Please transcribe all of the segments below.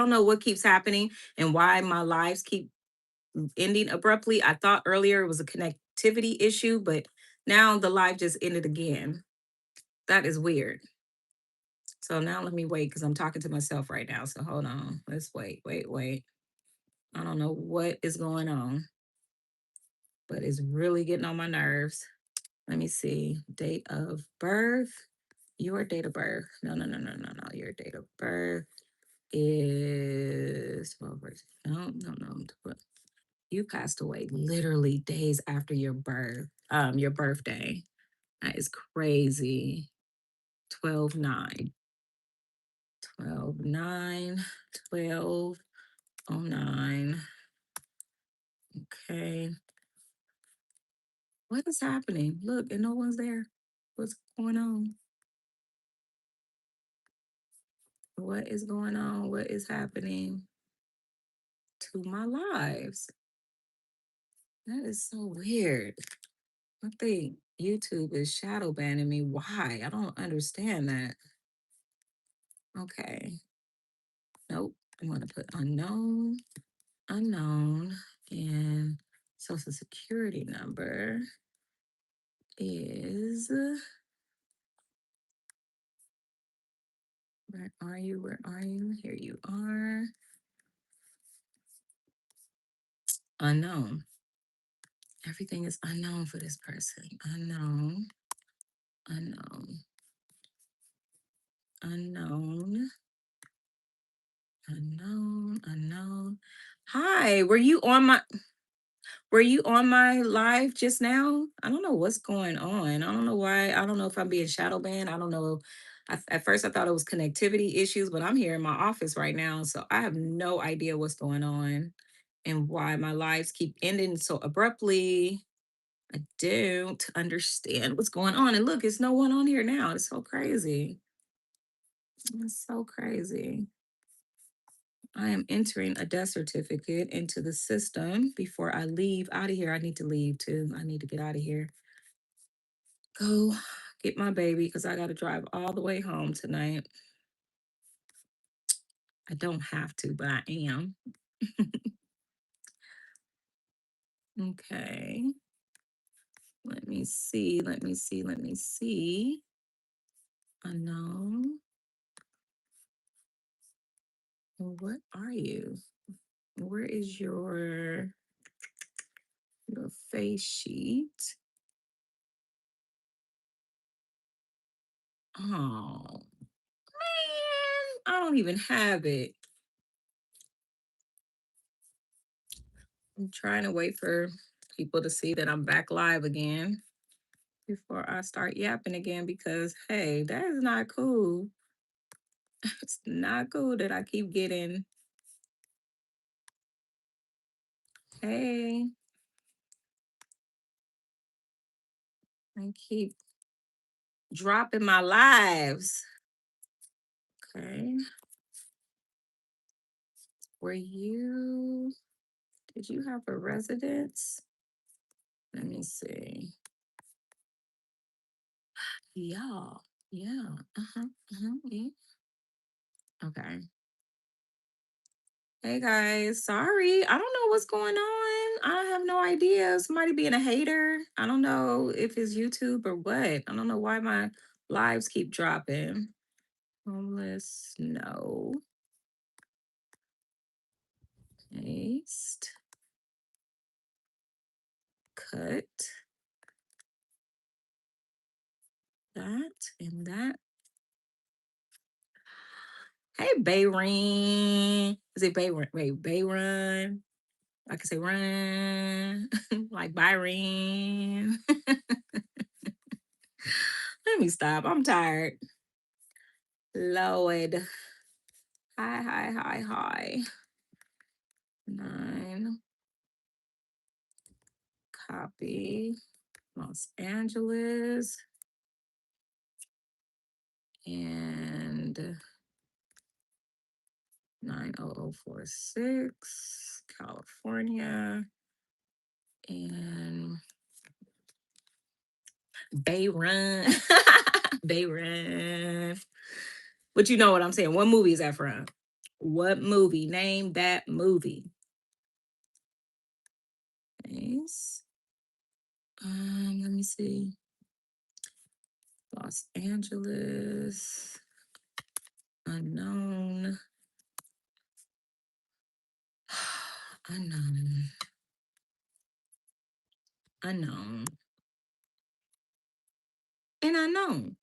don't know what keeps happening and why my lives keep ending abruptly. I thought earlier it was a connectivity issue, but now the live just ended again. That is weird. So now let me wait because I'm talking to myself right now. So hold on. Let's wait. I don't know what is going on, but it's really getting on my nerves. Let me see. Date of birth. Your date of birth. No. Your date of birth is 12 births. No. But you passed away literally days after your birth, your birthday. That is crazy. 12/9. 12/9. 12/09. Okay. What is happening? Look, and no one's there. What's going on? What is going on? What is happening to my lives? That is so weird. I think YouTube is shadow banning me. Why? I don't understand that. Okay. Nope. I'm going to put unknown, and social security number is, where are you? Where are you? Here you are. Unknown. Everything is unknown for this person. Unknown, unknown, unknown, unknown. Hi, were you on my live just now? I don't know what's going on. I don't know why. I don't know if I'm being shadow banned. I don't know. At first, I thought it was connectivity issues, but I'm here in my office right now. So I have no idea what's going on and why my lives keep ending so abruptly. I don't understand what's going on. And look, it's no one on here now. It's so crazy. It's so crazy. I am entering a death certificate into the system before I leave out of here. I need to leave too. I need to get out of here. Go get my baby because I got to drive all the way home tonight. I don't have to, but I am. Okay. Let me see. Unknown. What are you? Where is your face sheet? Oh, man, I don't even have it. I'm trying to wait for people to see that I'm back live again before I start yapping again because, hey, that is not cool. It's not cool that I keep getting, hey, I keep dropping my lives. Okay. Did you have a residence? Let me see. Yeah. Yeah. Yeah. Okay. Hey guys, sorry. I don't know what's going on. I have no idea. Somebody being a hater. I don't know if it's YouTube or what. I don't know why my lives keep dropping. Homeless, no. Paste. Cut. That and that. Hey, Bayron. Is it Bayron? Wait, Bayron. I can say run like Byron. Let me stop. I'm tired. Lord. Hi. 9. Copy. Los Angeles. And 90046. California. And Bay Run. Bay Run. But you know what I'm saying. What movie is that from? What movie? Name that movie. Yes. Let me see. Los Angeles. Unknown. Unknown. Unknown. And unknown.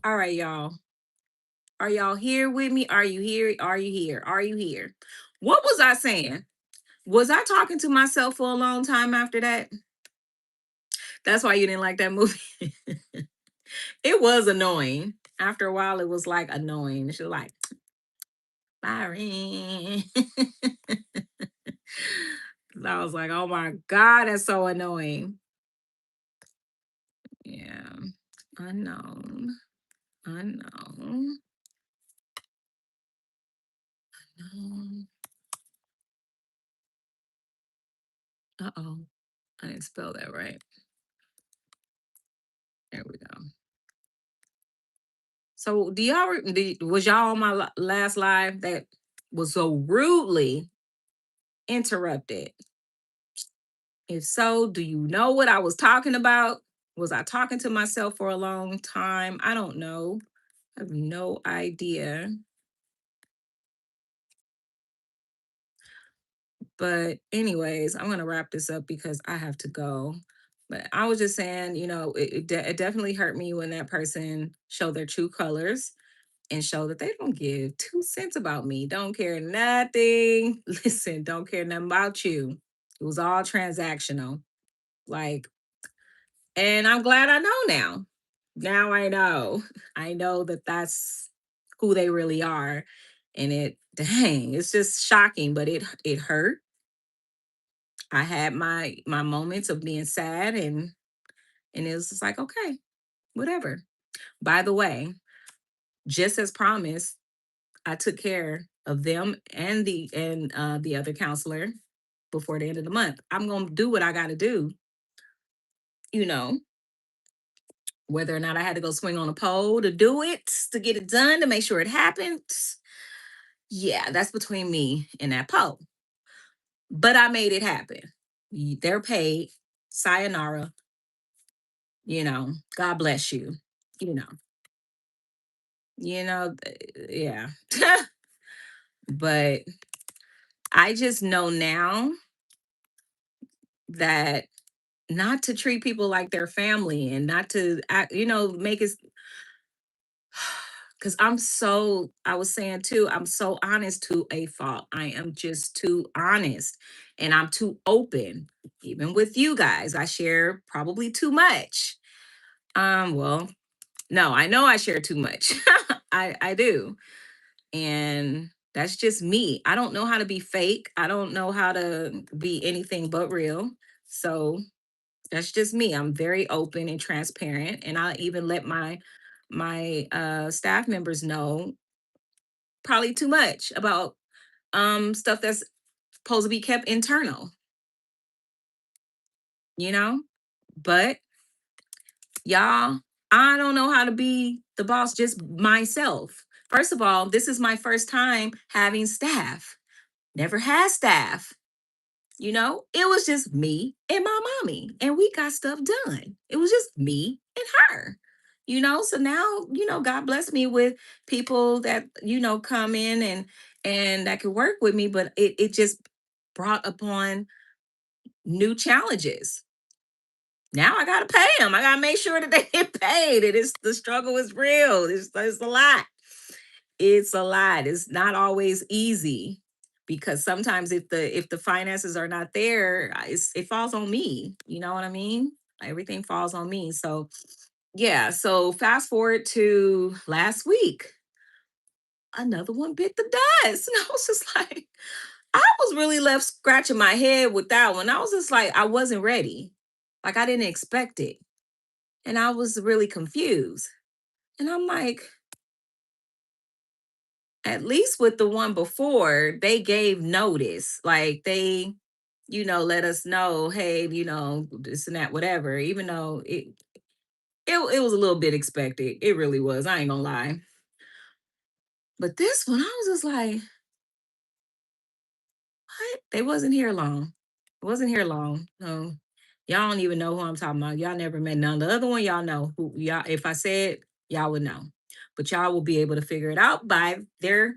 All right, y'all. Are y'all here with me? Are you here? Are you here? Are you here? What was I saying? Was I talking to myself for a long time after that? That's why you didn't like that movie. It was annoying. After a while, it was like annoying. She was like, Byron. I was like, oh my God, that's so annoying. Yeah. Unknown. Unknown. Unknown. Uh-oh. I didn't spell that right. There we go. So do y'all was y'all on my last live that was so rudely interrupted? If so, do you know what I was talking about? Was I talking to myself for a long time? I don't know. I have no idea. But anyways, I'm gonna wrap this up because I have to go. But I was just saying, it definitely hurt me when that person showed their true colors and show that they don't give 2 cents about me. Don't care nothing. Listen, don't care nothing about you. It was all transactional. Like, and I'm glad I know now. Now I know. I know that that's who they really are. And dang, it's just shocking, but it hurt. I had my moments of being sad, and it was just like, okay, whatever. By the way, just as promised, I took care of them and the other counselor before the end of the month. I'm gonna do what I gotta do, you know, whether or not I had to go swing on a pole to do it, to get it done, to make sure it happens. Yeah, that's between me and that pole. But I made it happen. They're paid. Sayonara. God bless you. You know, yeah. But I just know now that not to treat people like their family and not to act, make it, because I was saying too, I'm so honest to a fault. I am just too honest and I'm too open. Even with you guys, I share probably too much. Well, no, I know I share too much. I do. And that's just me. I don't know how to be fake. I don't know how to be anything but real. So that's just me. I'm very open and transparent, and I even let my staff members know probably too much about stuff that's supposed to be kept internal, you know? But y'all, I don't know how to be the boss just myself. First of all, this is my first time having staff. Never had staff. It was just me and my mommy, and we got stuff done. It was just me and her. So now, God bless me with people that, come in and that could work with me, but it just brought upon new challenges. Now I gotta pay them. I gotta make sure that they get paid. The struggle is real. It's a lot. It's a lot. It's not always easy because sometimes if the finances are not there, it falls on me. You know what I mean? Everything falls on me. So yeah. So fast forward to last week, another one bit the dust, and I was just like, I was really left scratching my head with that one. I was just like, I wasn't ready. Like I didn't expect it, and I was really confused. And I'm like, at least with the one before, they gave notice. Like they, let us know, hey, this and that, whatever. Even though it was a little bit expected. It really was. I ain't gonna lie. But this one, I was just like, what? They wasn't here long. It wasn't here long. No. Y'all don't even know who I'm talking about. Y'all never met none. The other one, y'all know who y'all. If I said, y'all would know. But y'all will be able to figure it out by their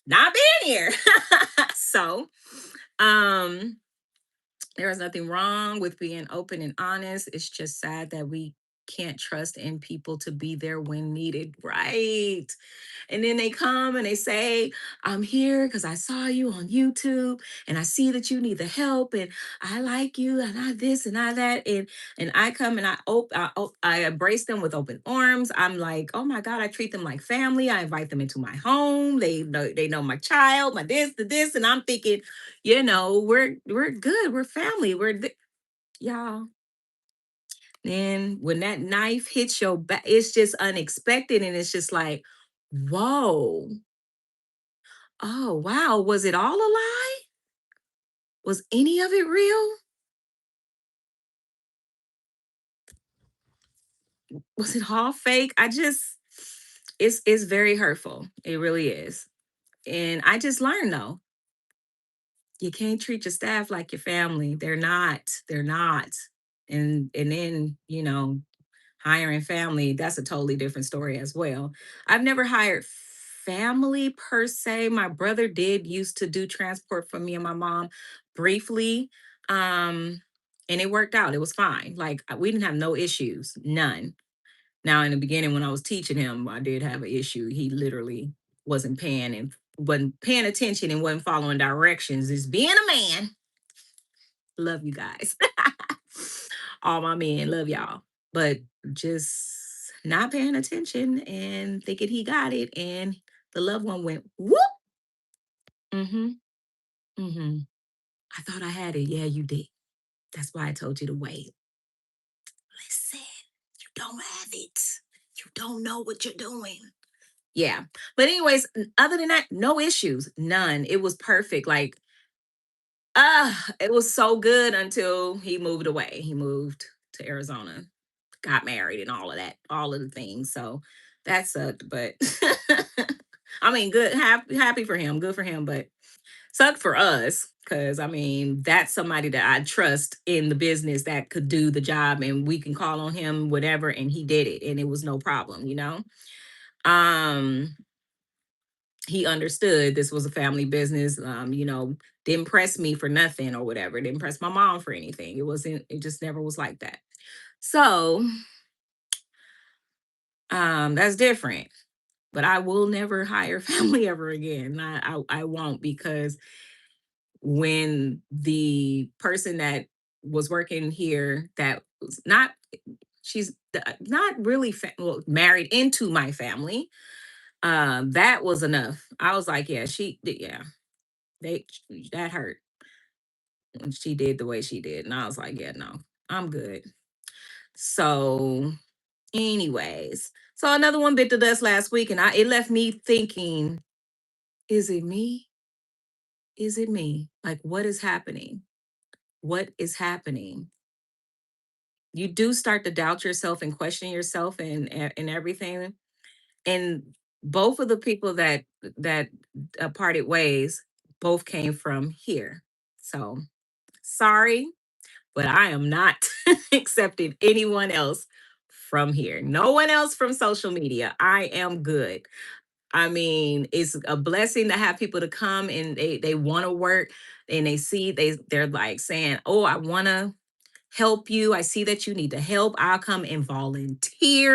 not being here. So, um, there is nothing wrong with being open and honest. It's just sad that we can't trust in people to be there when needed. Right. And then they come and they say, I'm here because I saw you on YouTube and I see that you need the help and I like you and I this and I that. And I come and I embrace them with open arms. I'm like, oh my God, I treat them like family. I invite them into my home. They know my child, my this, the this. And I'm thinking, we're good. We're family. Y'all. Then when that knife hits your back, it's just unexpected. And it's just like, whoa. Oh, wow. Was it all a lie? Was any of it real? Was it all fake? It's very hurtful. It really is. And I just learned though, you can't treat your staff like your family. They're not. They're not. And then, hiring family, that's a totally different story as well. I've never hired family per se. My brother did used to do transport for me and my mom briefly. Um, and it worked out. It was fine. Like we didn't have no issues, none. Now in the beginning when I was teaching him, I did have an issue. He literally wasn't paying attention and wasn't following directions. Is being a man. Love you guys. All my men, love y'all. But just not paying attention and thinking he got it. And the loved one went, whoop. Mm-hmm. Mm-hmm. I thought I had it. Yeah, you did. That's why I told you to wait. Listen, you don't have it. You don't know what you're doing. Yeah. But anyways, other than that, no issues. None. It was perfect. Like, it was so good until he moved away. He moved to Arizona, got married and all of that, all of the things. So that sucked, but I mean, good, happy for him, good for him, but sucked for us because I mean, that's somebody that I trust in the business that could do the job and we can call on him, whatever, and he did it and it was no problem. Um, he understood this was a family business, didn't press me for nothing or whatever, didn't press my mom for anything. It just never was like that. So that's different. But I will never hire family ever again. I won't because when the person that was working here that was not she's not really well, married into my family, that was enough. I was like, yeah, they that hurt when she did the way she did, and I was like, yeah, no, I'm good. So, anyways, so another one bit the dust last week, and it left me thinking, is it me? Is it me? Like, what is happening? What is happening? You do start to doubt yourself and question yourself and everything. And both of the people that parted ways both came from here. So sorry, but I am not accepting anyone else from here. No one else from social media. I am good. I mean, it's a blessing to have people to come and they want to work and they're like saying, "Oh, I want to help you. I see that you need the help. I'll come and volunteer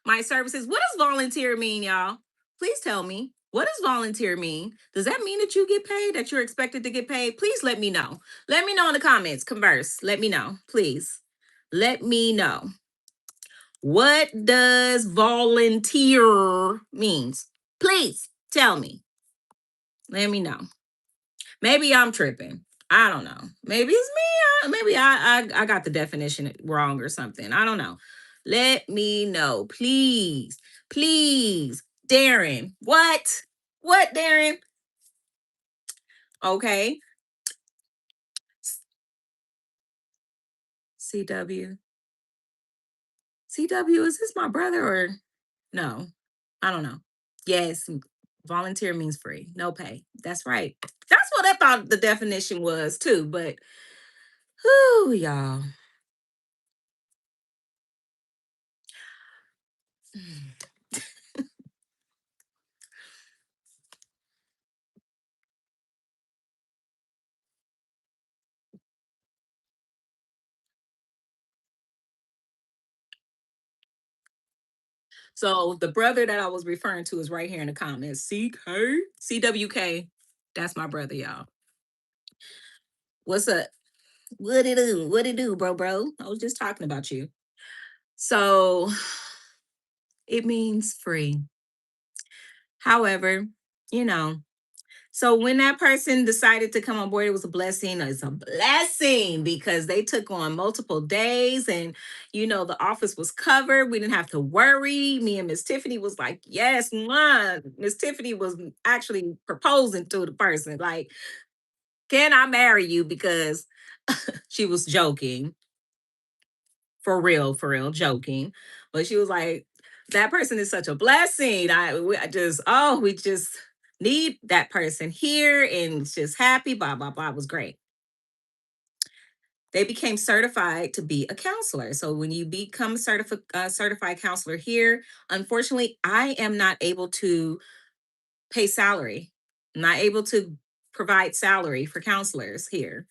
my services." What does volunteer mean, y'all? Please tell me. What does volunteer mean? Does that mean that you get paid, that you're expected to get paid? Please let me know. Let me know in the comments. Converse. Let me know. Please. Let me know. What does volunteer means? Please tell me. Let me know. Maybe I'm tripping. I don't know. Maybe it's me. Maybe I got the definition wrong or something. I don't know. Let me know, please, please, Darren. What? What, Darren? Okay. CW. CW. Is this my brother or no? I don't know. Yes, volunteer means free, no pay. That's right. That's what I thought the definition was too. But whoo, y'all. So the brother that I was referring to is right here in the comments. CWK. That's my brother, y'all. What's up? What it do? What it do, bro? I was just talking about you. So it means free. However, you know, so when that person decided to come on board, it was a blessing. It's a blessing because they took on multiple days and the office was covered. We didn't have to worry. Me and Miss Tiffany was like, yes, Miss Tiffany was actually proposing to the person, like, can I marry you? Because she was joking, for real, joking. But she was like, that person is such a blessing. We just need that person here and it's just happy, blah, blah, blah. It was great. They became certified to be a counselor. So when you become certified counselor here, unfortunately, I am not able to pay salary. I'm not able to provide salary for counselors here.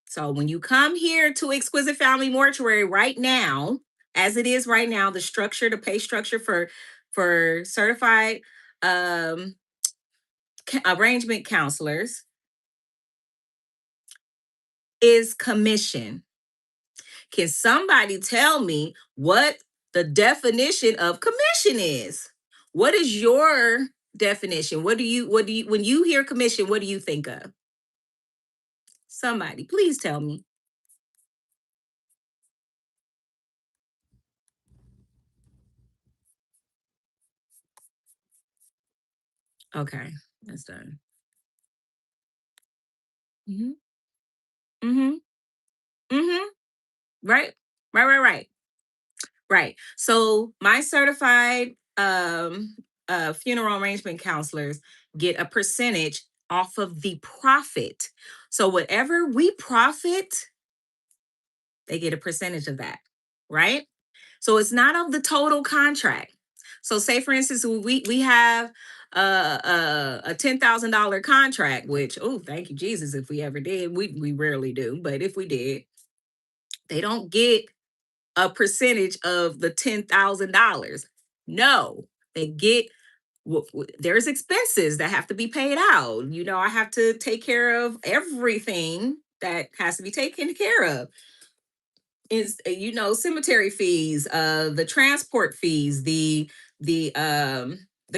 So when you come here to Exquisite Family Mortuary right now, as it is right now, the pay structure for certified um, arrangement counselors is commission. Can somebody tell me what the definition of commission is? What is your definition? What do you when you hear commission, what do you think of? Somebody, please tell me. Okay, that's done. Mm-hmm. Mm-hmm. Mm-hmm. Right. Right, right, right. Right. So my certified funeral arrangement counselors get a percentage off of the profit. So whatever we profit, they get a percentage of that, right? So it's not of the total contract. So say for instance, we have a $10,000 contract, which, oh, thank you Jesus, if we ever did, we rarely do, but if we did, they don't get a percentage of the $10,000. No, they get there's expenses that have to be paid out. I have to take care of everything that has to be taken care of. Is cemetery fees, the transport fees, the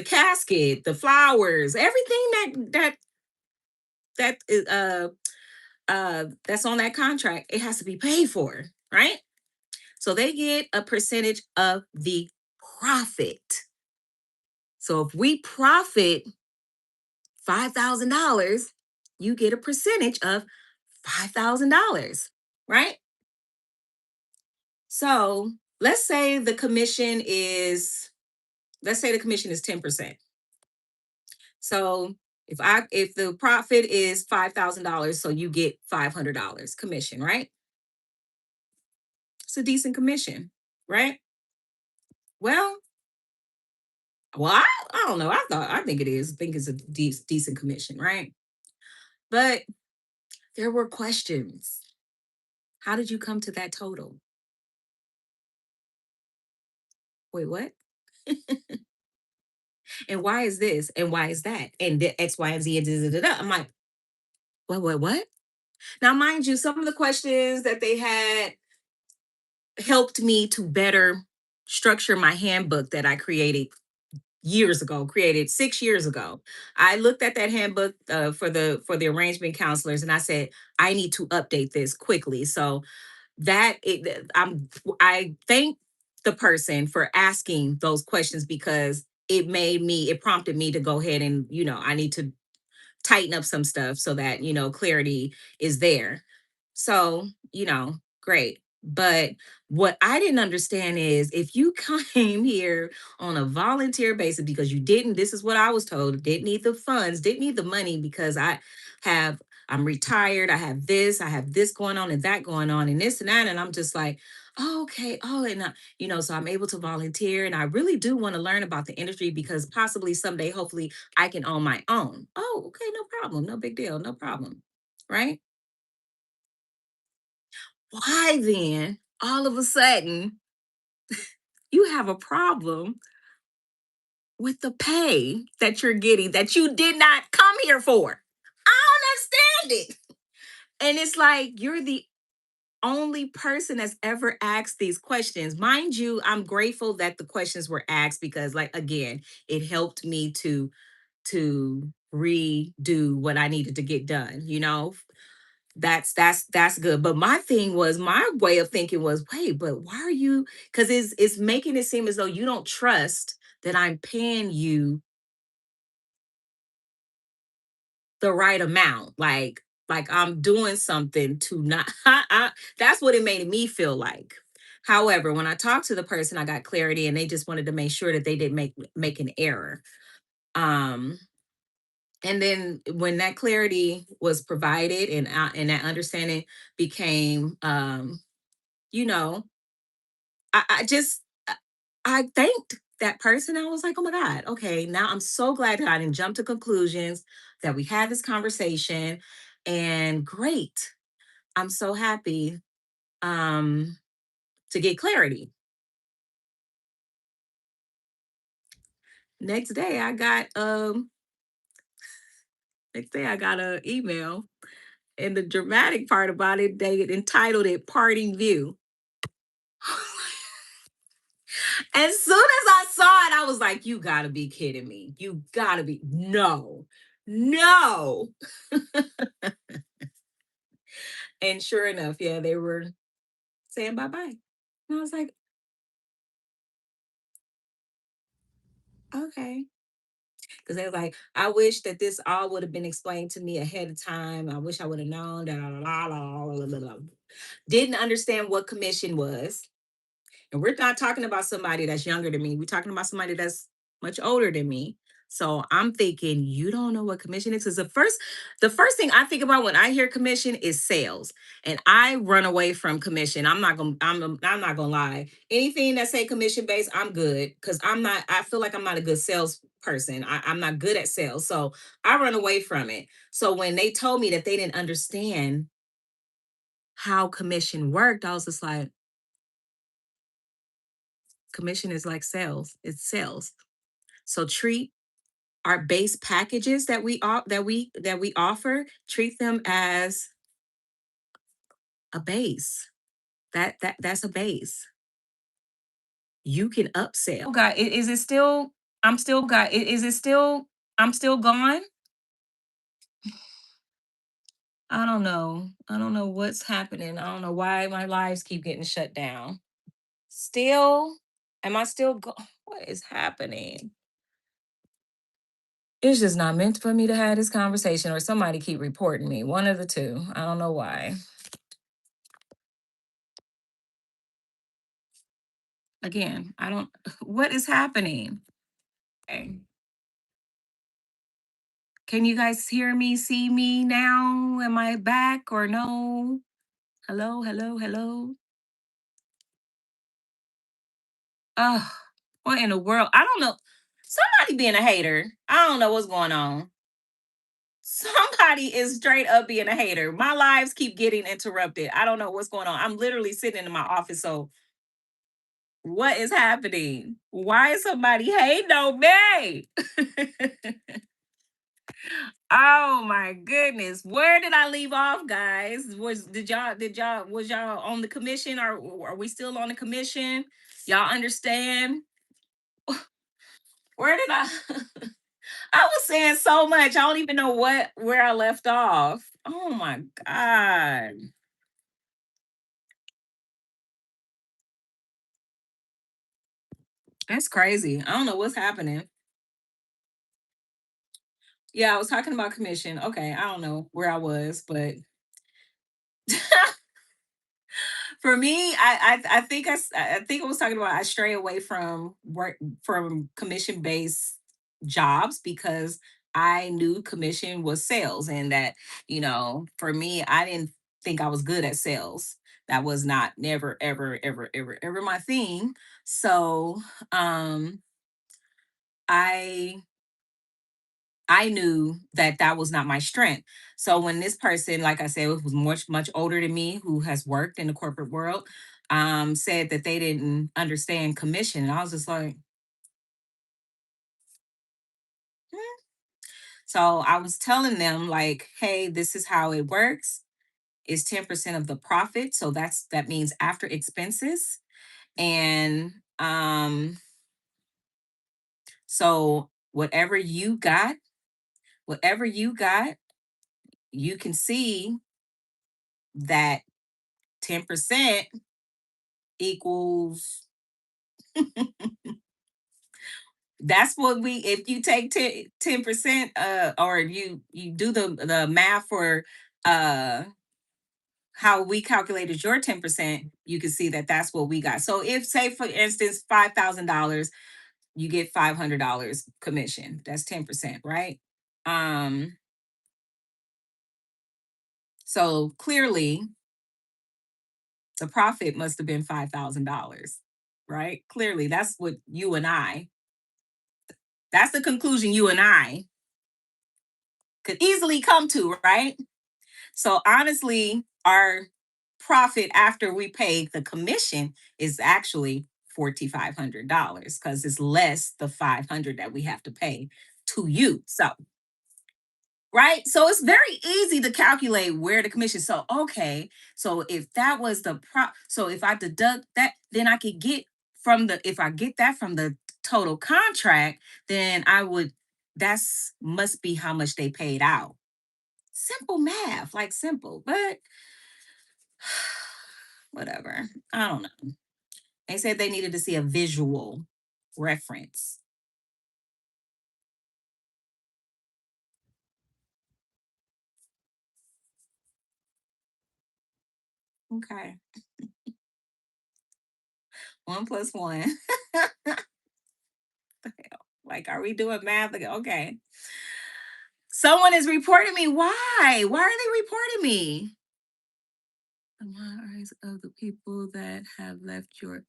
casket, the flowers, everything that is that's on that contract, it has to be paid for, right? So they get a percentage of the profit. So if we profit $5,000, you get a percentage of $5,000, right? So let's say the commission is 10%. So if the profit is $5,000, so you get $500 commission, right? It's a decent commission, right? Well, I don't know. I think it is. I think it's a decent commission, right? But there were questions. How did you come to that total? Wait, what? And why is this? And why is that? And the X, Y, and Z, and da, da, da, da. I'm like, what? Now, mind you, some of the questions that they had helped me to better structure my handbook that I created 6 years ago. I looked at that handbook for the arrangement counselors, and I said, I need to update this quickly. So I thank the person for asking those questions because it prompted me to go ahead and I need to tighten up some stuff so that clarity is there. So great. But what I didn't understand is if you came here on a volunteer basis because you didn't, this is what I was told, didn't need the funds, didn't need the money because have, I'm retired, I have this going on and that going on and this and that. And I'm just like, oh, okay. Oh, and so I'm able to volunteer and I really do want to learn about the industry because possibly someday, hopefully, I can own my own. Oh, okay. No problem. No big deal. No problem. Right. Why then, all of a sudden, you have a problem with the pay that you're getting that you did not come here for? I don't understand it. And it's like you're the only person that's ever asked these questions. Mind you, I'm grateful that the questions were asked because, like, again, it helped me to redo what I needed to get done, that's good. But my thing was my way of thinking was, wait, but why are you, because it's making it seem as though you don't trust that I'm paying you the right amount. Like I'm doing something to not that's what it made me feel like. However, when I talked to the person, I got clarity and they just wanted to make sure that they didn't make an error. Um and then when that clarity was provided and that understanding became you know I just I thanked that person. I was like, oh my God, okay, now I'm so glad that I didn't jump to conclusions, that we had this conversation. And great. I'm so happy um to get clarity. Next day I got a email. And the dramatic part about it, they entitled it Parting View. As soon as I saw it, I was like, you gotta be kidding me. You gotta be. No, no. And sure enough, yeah, they were saying bye bye. And I was like, okay. Because they were like, I wish that this all would have been explained to me ahead of time. I wish I would have known. Da, da, da, da, da, da, da. Didn't understand what commission was. And we're not talking about somebody that's younger than me. We're talking about somebody that's much older than me. So I'm thinking, you don't know what commission is. Because the first thing I think about when I hear commission is sales. And I run away from commission. I'm not gonna lie. Anything that say commission based, I'm good. Cause I feel like I'm not a good sales person. I'm not good at sales. So I run away from it. So when they told me that they didn't understand how commission worked, I was just like, commission is like sales. It's sales. So treat our base packages that we offer, treat them as a base. That's a base. You can upsell. Oh God, is it still? I'm still God. Is it still? I'm still gone. I don't know. I don't know what's happening. I don't know why my lives keep getting shut down. Still, am I still go? What is happening? It's just not meant for me to have this conversation, or somebody keep reporting me. One of the two. I don't know why. Again, I don't. What is happening? Okay. Can you guys hear me, see me now? Am I back or no? Hello, hello, hello. Oh, what in the world? I don't know. Somebody being a hater. I don't know what's going on. Somebody is straight up being a hater. My lives keep getting interrupted. I don't know what's going on. I'm literally sitting in my office. So what is happening? Why is somebody hating on me? Oh my goodness. Where did I leave off, guys? Was y'all on the commission, or are we still on the commission? Y'all understand? Where did I I was saying so much. I don't even know where I left off. Oh my God. That's crazy. I don't know what's happening. Yeah, I was talking about commission. Okay, I don't know where I was, but For me, I think I think I was talking about I stray away from work from commission based jobs because I knew commission was sales, and that for me I didn't think I was good at sales. That was not never ever my thing. So um I I knew that that was not my strength. So when this person, like I said, was much older than me, who has worked in the corporate world, said that they didn't understand commission, and I was just like, "Hmm." So I was telling them like, hey, this is how it works. It's 10% of the profit, so that means after expenses, and so whatever you got, you can see that 10% equals that's what we if you take 10% or you do the math for uh how we calculated your 10%, you can see that that's what we got. So if, say for instance, $5,000, you get $500 commission. That's 10%, right? um so clearly the profit must have been $5,000, right? Clearly that's what you and I that's the conclusion you and I could easily come to, right? So honestly, our profit after we pay the commission is actually $4,500 because it's less the 500 that we have to pay to you. So right, so it's very easy to calculate where the commission. So okay, so if that was the so if I deduct that, then I could get from the if I get that from the total contract, then I would that's must be how much they paid out. Simple math, like simple, but whatever. I don't know. They said they needed to see a visual reference. Okay. One plus one. Like, are we doing math again? Okay. Someone is reporting me. Why? Why are they reporting me? The eyes of the people that have left your.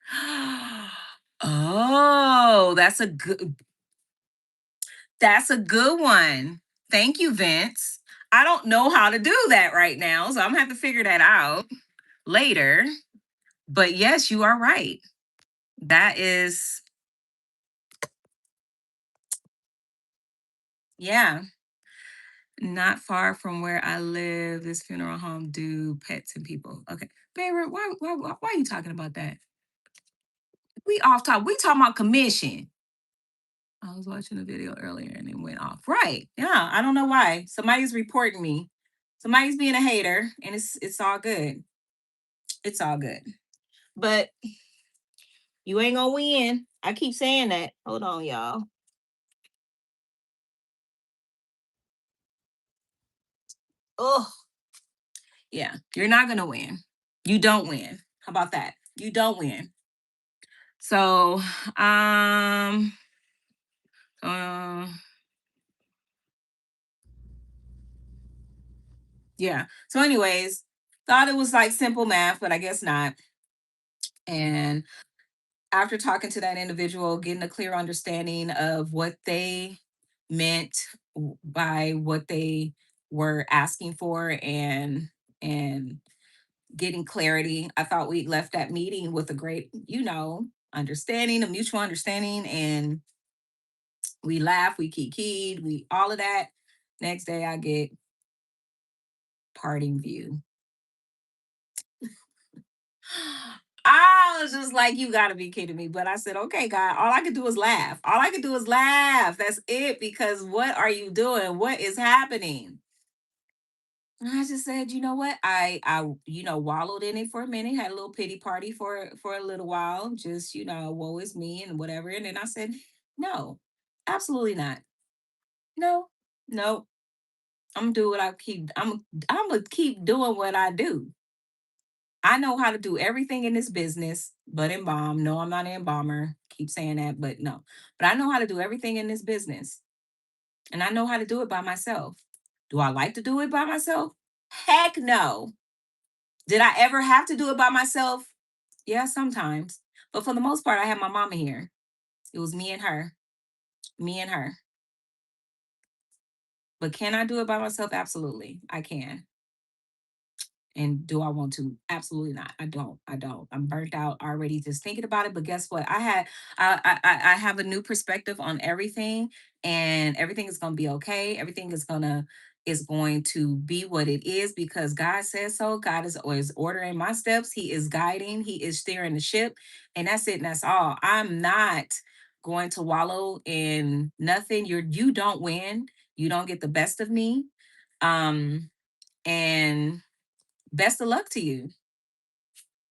Oh, that's a good one. Thank you, Vince. I don't know how to do that right now, so I'm gonna have to figure that out later. But yes, you are right. That is, yeah, not far from where I live. This funeral home do pets and people. Okay, Barrett, why are you talking about that? We off top. We talking about commission. I was watching a video earlier and it went off. Right? Yeah, I don't know why. Somebody's reporting me. Somebody's being a hater, and it's all good. It's all good. But you ain't gonna win. I keep saying that. Hold on, y'all. Oh, yeah, you're not gonna win. You don't win. How about that? You don't win. So, uh, yeah. So, anyways, thought it was like simple math, but I guess not. And after talking to that individual, getting a clear understanding of what they meant by what they were asking for, and getting clarity, I thought we left that meeting with a great, understanding, a mutual understanding, and we laughed, we keyed, we all of that. Next day, I get parting view. I was just like, you gotta be kidding me. But I said, okay, God, all I could do is laugh. All I could do is laugh. That's it. Because what are you doing? What is happening? And I just said, you know what? I wallowed in it for a minute, had a little pity party for a little while, just, woe is me and whatever. And then I said, no, absolutely not. No, no. I'm gonna do what I keep I'm gonna keep doing what I do. I know how to do everything in this business but embalm. No, I'm not an embalmer. Keep saying that, but no. But I know how to do everything in this business. And I know how to do it by myself. Do I like to do it by myself? Heck no. Did I ever have to do it by myself? Yeah, sometimes. But for the most part, I had my mama here. It was me and her. Me and her. But can I do it by myself? Absolutely. I can. And do I want to? Absolutely not. I don't. I don't. I'm burnt out already just thinking about it. But guess what? I have a new perspective on everything, and everything is gonna be okay. Everything is going to be what it is because God says so. God is always ordering my steps. He is guiding. He is steering the ship, and that's it. And that's all. I'm not going to wallow in nothing. You don't win. You don't get the best of me. And best of luck to you.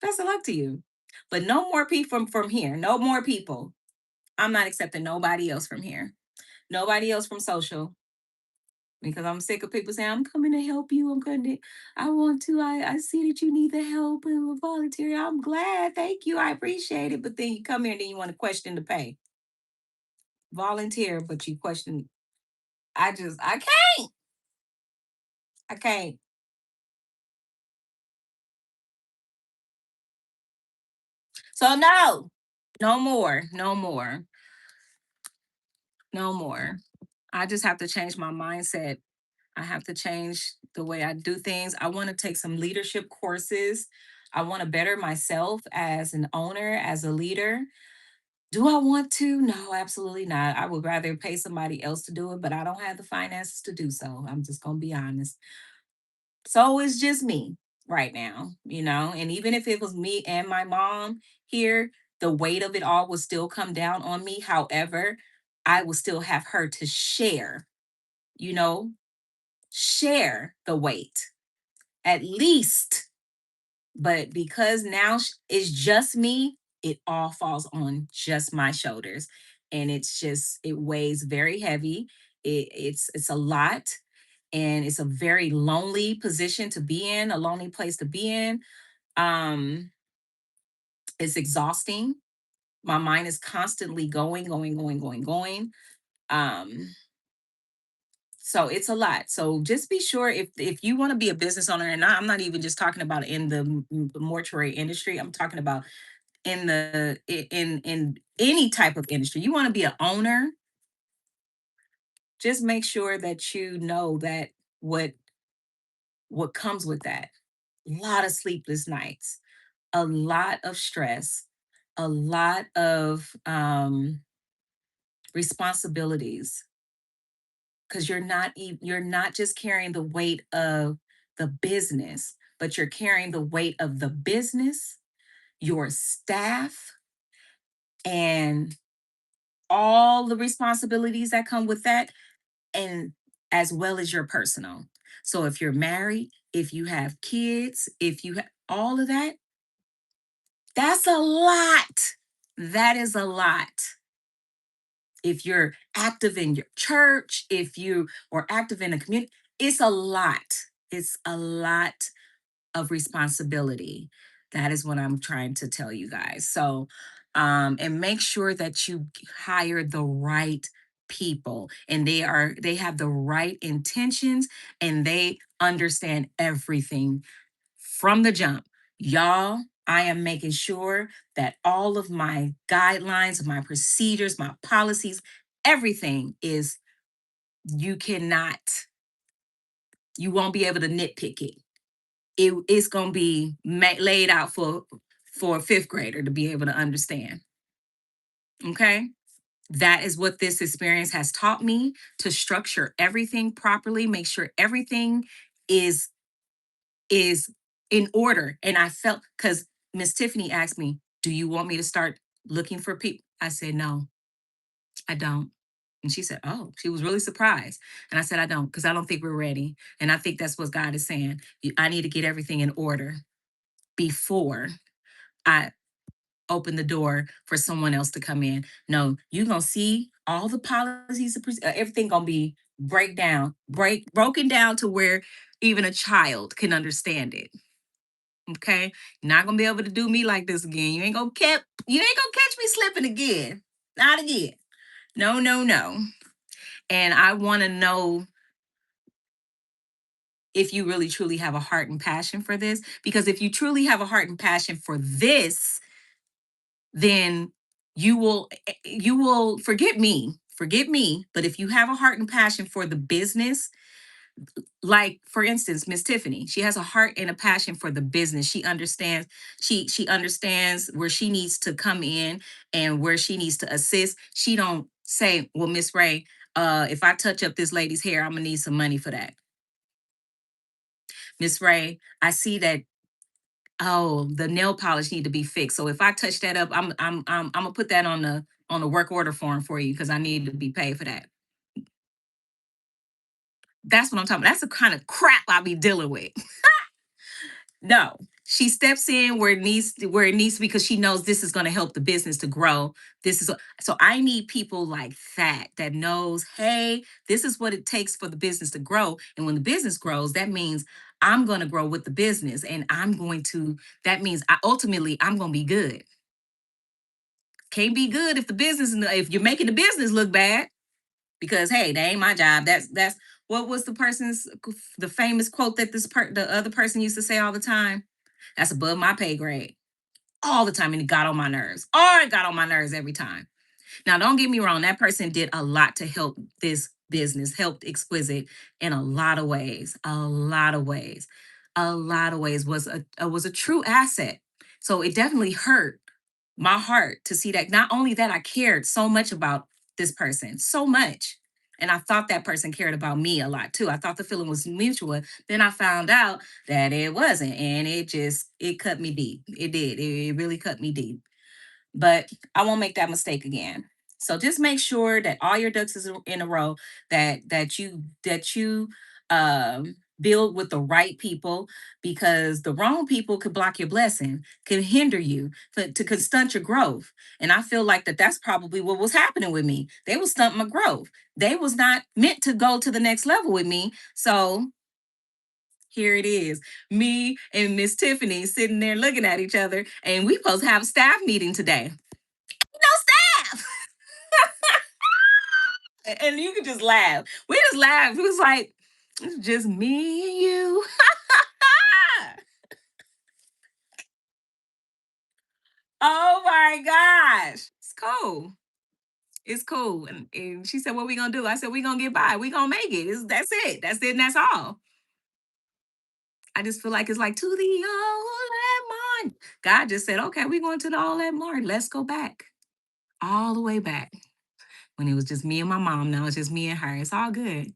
Best of luck to you. But no more people from here. No more people. I'm not accepting nobody else from here. Nobody else from social because I'm sick of people saying, I'm coming to help you. I'm going to, I want to, I see that you need the help and will volunteer. I'm glad. Thank you. I appreciate it. But then you come here and then you want to question the pay. Volunteer, but you question. I can't. I can't. So no, no more. No more. No more. I just have to change my mindset. I have to change the way I do things. I want to take some leadership courses. I want to better myself as an owner, as a leader. Do I want to? No, absolutely not. I would rather pay somebody else to do it, but I don't have the finances to do so. I'm just going to be honest. So it's just me right now, and even if it was me and my mom here, the weight of it all will still come down on me. However, I will still have her to share, you know, share the weight at least. But because now it's just me, it all falls on just my shoulders. And it weighs very heavy. It's a lot. And it's a very lonely position to be in, a lonely place to be in. Um, it's exhausting. My mind is constantly going, going, going, going, going. Um, so it's a lot. So just be sure if you want to be a business owner, and I'm not even just talking about in the mortuary industry. I'm talking about in any type of industry. You want to be an owner, just make sure that you know that what what comes with that. A lot of sleepless nights, a lot of stress, a lot of responsibilities because you're not just carrying the weight of the business, but you're carrying the weight of the business, your staff, and all the responsibilities that come with that, and as well as your personal. So if you're married, if you have kids, if you have all of that, that's a lot. That is a lot. If you're active in your church, if you are active in a community, it's a lot. It's a lot of responsibility. That is what I'm trying to tell you guys. So, and make sure that you hire the right people and they have the right intentions and they understand everything from the jump. Y'all, I am making sure that all of my guidelines, my procedures, my policies, everything is you cannot, you won't be able to nitpick it. It's going to be laid out for a fifth grader to be able to understand. Okay? That is what this experience has taught me to structure everything properly, make sure everything is is in order. And I felt because Miss Tiffany asked me, "Do you want me to start looking for people?" I said, "No, I don't." And she said, "Oh," she was really surprised. And I said, "I don't, because I don't think we're ready." And I think that's what God is saying. I need to get everything in order before I open the door for someone else to come in. No, you're gonna see all the policies, everything gonna be broken down to where even a child can understand it. Okay, you're not gonna be able to do me like this again. You ain't gonna catch me slipping again. Not again. No, no, no. And I want to know if you really truly have a heart and passion for this. Because if you truly have a heart and passion for this, then you will forget me. But if you have a heart and passion for the business, like for instance Miss Tiffany, she has a heart and a passion for the business. She understands, she understands where she needs to come in and where she needs to assist. She don't say, well, Miss Ray, if I touch up this lady's hair, I'm gonna need some money for that. Miss Ray, I see that, oh, the nail polish need to be fixed, so if I touch that up, I'm gonna put that on the work order form for you because I need to be paid for that. That's what I'm talking about. That's the kind of crap I be dealing with. No, she steps in where it needs to be because she knows this is going to help the business to grow. So I need people like that knows, hey, this is what it takes for the business to grow. And when the business grows, that means I'm going to grow with the business, and that means ultimately I'm going to be good. Can't be good if if you're making the business look bad, because hey, that ain't my job. That's what was the famous quote that the other person used to say all the time. That's above my pay grade. All the time, and it got on my nerves. Oh, it got on my nerves every time. Now, don't get me wrong, that person did a lot to help this business, helped Exquisite in a lot of ways. A lot of ways was a true asset. So it definitely hurt my heart to see that. Not only that, I cared so much about this person, so much. And I thought that person cared about me a lot too. I thought the feeling was mutual. Then I found out that it wasn't. And it cut me deep. It did. It really cut me deep. But I won't make that mistake again. So just make sure that all your ducks is in a row, that you build with the right people, because the wrong people could block your blessing, could hinder you, could stunt your growth. And I feel like that's probably what was happening with me. They was stunting my growth. They was not meant to go to the next level with me. So here it is, me and Miss Tiffany sitting there looking at each other, and we supposed to have a staff meeting today. No staff. And you could just laugh. We just laughed. It was like, it's just me and you. Oh my gosh. It's cool. It's cool. And she said, what we gonna do? I said, we gonna get by. We gonna make it. That's it. That's it. And that's all. I just feel like it's like to the old land. God just said, okay, we're going to the old land. Let's go back. All the way back. When it was just me and my mom. Now it's just me and her. It's all good.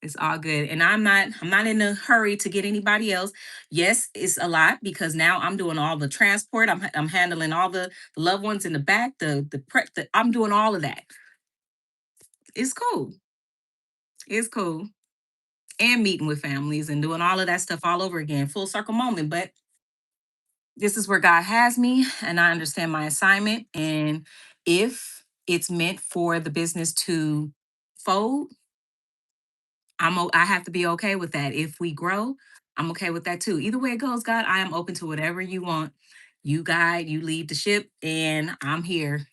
It's all good. And I'm not in a hurry to get anybody else. Yes, it's a lot because now I'm doing all the transport. I'm handling all the loved ones in the back, the prep, I'm doing all of that. It's cool. It's cool. And meeting with families and doing all of that stuff all over again. Full circle moment. But this is where God has me, and I understand my assignment. And if it's meant for the business to fold, I have to be okay with that. If we grow, I'm okay with that too. Either way it goes, God, I am open to whatever you want. You guide, you lead the ship, and I'm here.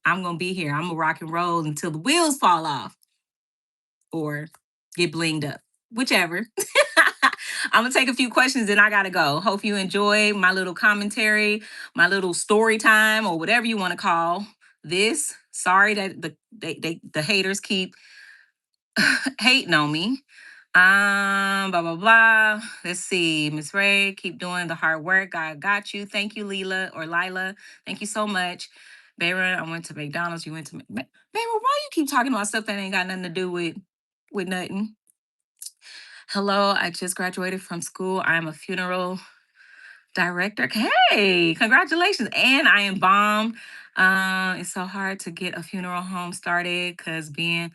I'm gonna be here. I'm gonna rock and roll until the wheels fall off or get blinged up, whichever. I'm gonna take a few questions and I gotta go. Hope you enjoy my little commentary, my little story time, or whatever you want to call this. Sorry that the haters keep hating on me. Blah blah blah. Let's see, Miss Ray, keep doing the hard work. I got you. Thank you, Leela or Lila. Thank you so much. Bayron, I went to McDonald's. You went to Bayron. Why you keep talking about stuff that ain't got nothing to do with nothing? Hello, I just graduated from school. I'm a funeral director. Hey, congratulations! And I am bomb. It's so hard to get a funeral home started because being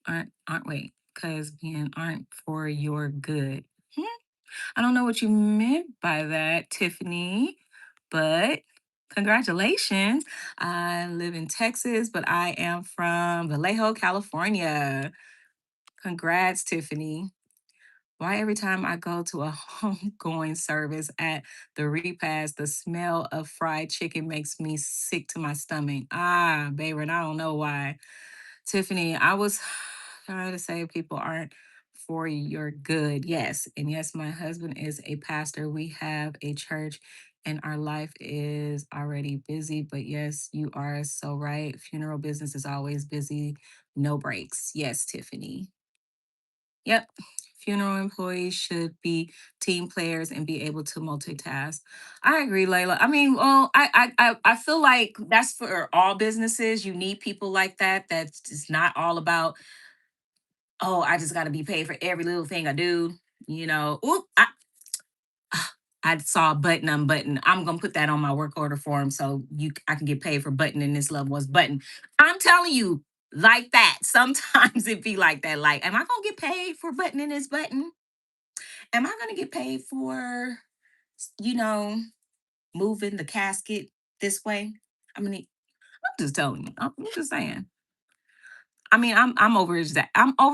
aren't wait because being aren't for your good. Hmm? I don't know what you meant by that, Tiffany, but congratulations. I live in Texas, but I am from Vallejo, California. Congrats, Tiffany. Why every time I go to a homegoing service at the repast, the smell of fried chicken makes me sick to my stomach? Ah, baby, and I don't know why. Tiffany, I was trying to say people aren't for your good. Yes. And yes, my husband is a pastor. We have a church and our life is already busy. But yes, you are so right. Funeral business is always busy, no breaks. Yes, Tiffany. Yep. Funeral employees should be team players and be able to multitask. I agree, Layla. I mean, well, I feel like that's for all businesses. You need people like that. That's just not all about, oh, I just got to be paid for every little thing I do. Oop, I saw a button unbutton. I'm gonna put that on my work order form so I can get paid for buttoning this loved one's button. I'm telling you, like that. Sometimes it be like that. Like, am I gonna get paid for buttoning this button? Am I gonna get paid for, you know, moving the casket this way? I mean, I'm just telling you. I'm just saying. I mean, I'm over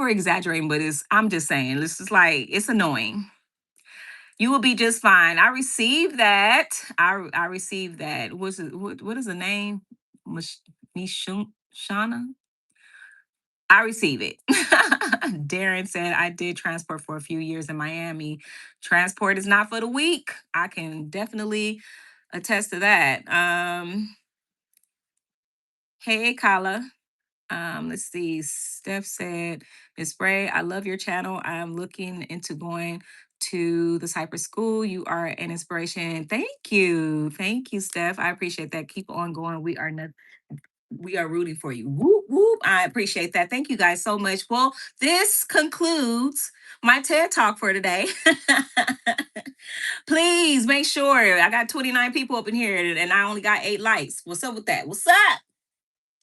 exaggerating, but I'm just saying. This is like it's annoying. You will be just fine. I received that. I received that. What is the name? Shana? I receive it. Darren said I did transport for a few years in Miami. Transport is not for the weak. I can definitely attest to that. Hey, Kala. Let's see. Steph said, Miss Bray, I love your channel. I'm looking into going to the Cypress School. You are an inspiration. Thank you. Thank you, Steph. I appreciate that. Keep on going. We are rooting for you. Whoop, whoop. I appreciate that. Thank you guys so much. Well, this concludes my TED Talk for today. Please make sure I got 29 people up in here and I only got 8 likes. What's up with that? What's up?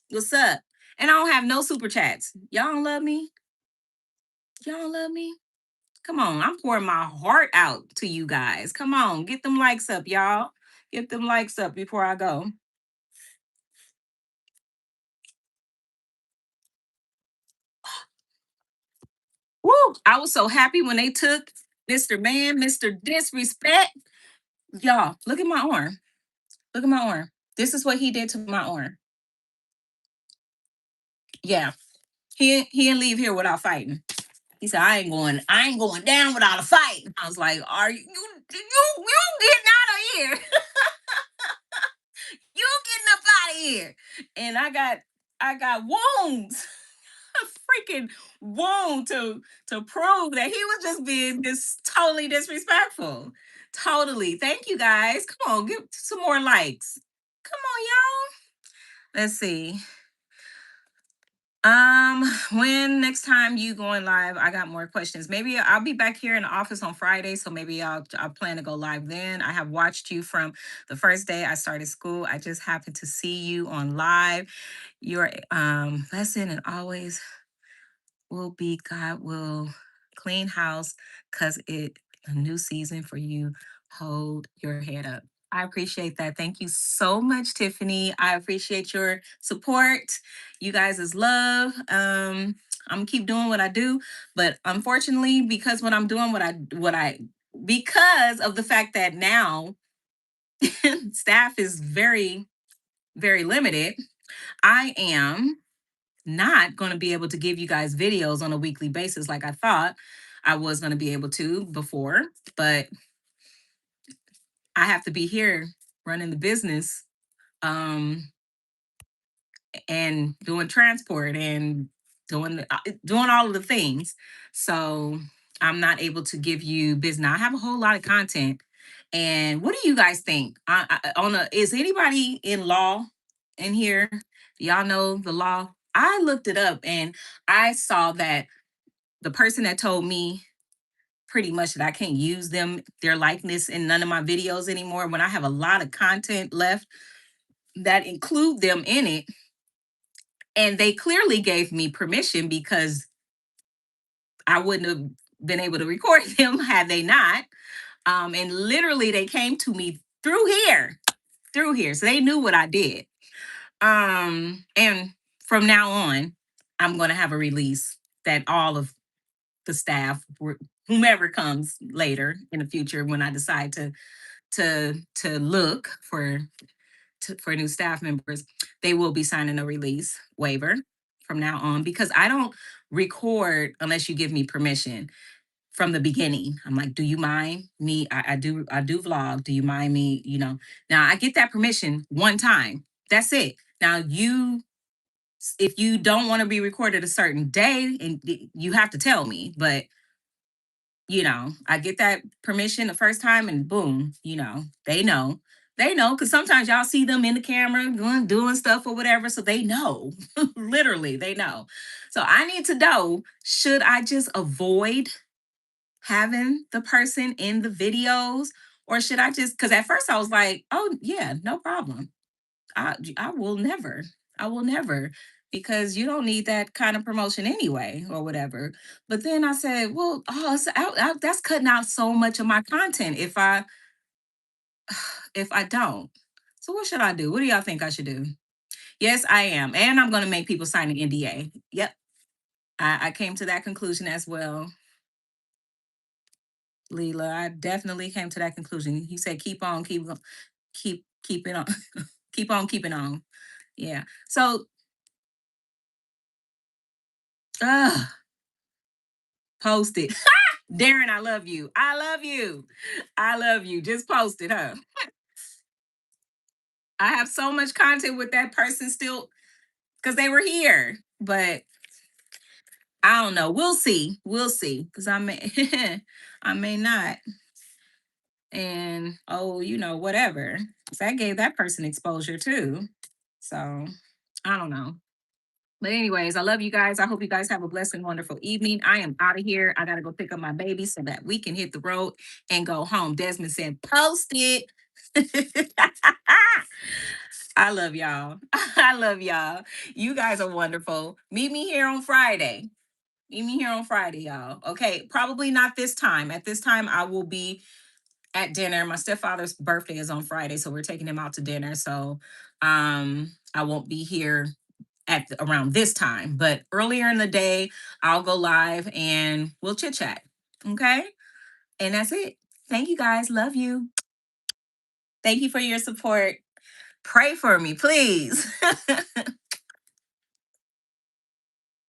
What's up? And I don't have no super chats. Y'all don't love me? Y'all don't love me? Come on, I'm pouring my heart out to you guys. Come on, get them likes up, y'all. Get them likes up before I go. Woo! I was so happy when they took Mr. Man, Mr. Disrespect. Y'all, look at my arm. Look at my arm. This is what he did to my arm. Yeah. He didn't leave here without fighting. He said, I ain't going down without a fight. I was like, are you getting out of here? You getting up out of here. And I got wounds. A freaking wound to prove that he was just being totally disrespectful. Totally. Thank you guys. Come on, give some more likes. Come on, y'all. Let's see. When next time you going live, I got more questions. Maybe I'll be back here in the office on Friday, so maybe I'll plan to go live then. I have watched you from the first day I started school. I just happened to see you on live. Your lesson and always will be God will clean house because it a new season for you. Hold your head up. I appreciate that. Thank you so much, Tiffany. I appreciate your support. You guys is love. I'm gonna keep doing what I do, but unfortunately, because when I'm doing what I because of the fact that now staff is very, very limited, I am not going to be able to give you guys videos on a weekly basis like I thought I was going to be able to before, but I have to be here running the business um and doing transport and doing all of the things. So I'm not able to give you business. I have a whole lot of content. And what do you guys think? Is anybody in law in here? Y'all know the law? I looked it up and I saw that the person that told me pretty much that I can't use their likeness in none of my videos anymore when I have a lot of content left that include them in it. And they clearly gave me permission because I wouldn't have been able to record them had they not. And literally they came to me through here. So they knew what I did. And from now on, I'm going to have a release that all of the staff, whomever comes later in the future when I decide to look for new staff members, they will be signing a release waiver from now on because I don't record unless you give me permission from the beginning. I'm like, do you mind me? I do vlog. Do you mind me? Now I get that permission one time. That's it. Now if you don't want to be recorded a certain day, and you have to tell me, but I get that permission the first time and boom, they know. They know because sometimes y'all see them in the camera doing stuff or whatever. So they know. Literally, they know. So I need to know, should I just avoid having the person in the videos? Or should I just, because at first I was like, oh yeah, no problem. I will never. I will never, because you don't need that kind of promotion anyway, or whatever. But then I said, well, that's cutting out so much of my content if I don't. So what should I do? What do y'all think I should do? Yes, I am, and I'm going to make people sign an NDA. Yep, I came to that conclusion as well, Leela. I definitely came to that conclusion. You said keep it on, keep on keeping on. Yeah. So, uh, post it. Darren, I love you. I love you. I love you. Just post it, huh? I have so much content with that person still because they were here. But I don't know. We'll see. We'll see. Because I may I may not. And oh, whatever. 'Cause I gave that person exposure too. So I don't know. But anyways, I love you guys. I hope you guys have a blessed and wonderful evening. I am out of here. I gotta go pick up my baby so that we can hit the road and go home. Desmond said, post it. I love y'all. I love y'all. You guys are wonderful. Meet me here on Friday. Meet me here on Friday, y'all. Okay, probably not this time. At this time, I will be at dinner. My stepfather's birthday is on Friday, so we're taking him out to dinner. So I won't be here around this time, but earlier in the day, I'll go live and we'll chit chat. Okay. And that's it. Thank you guys. Love you. Thank you for your support. Pray for me, please.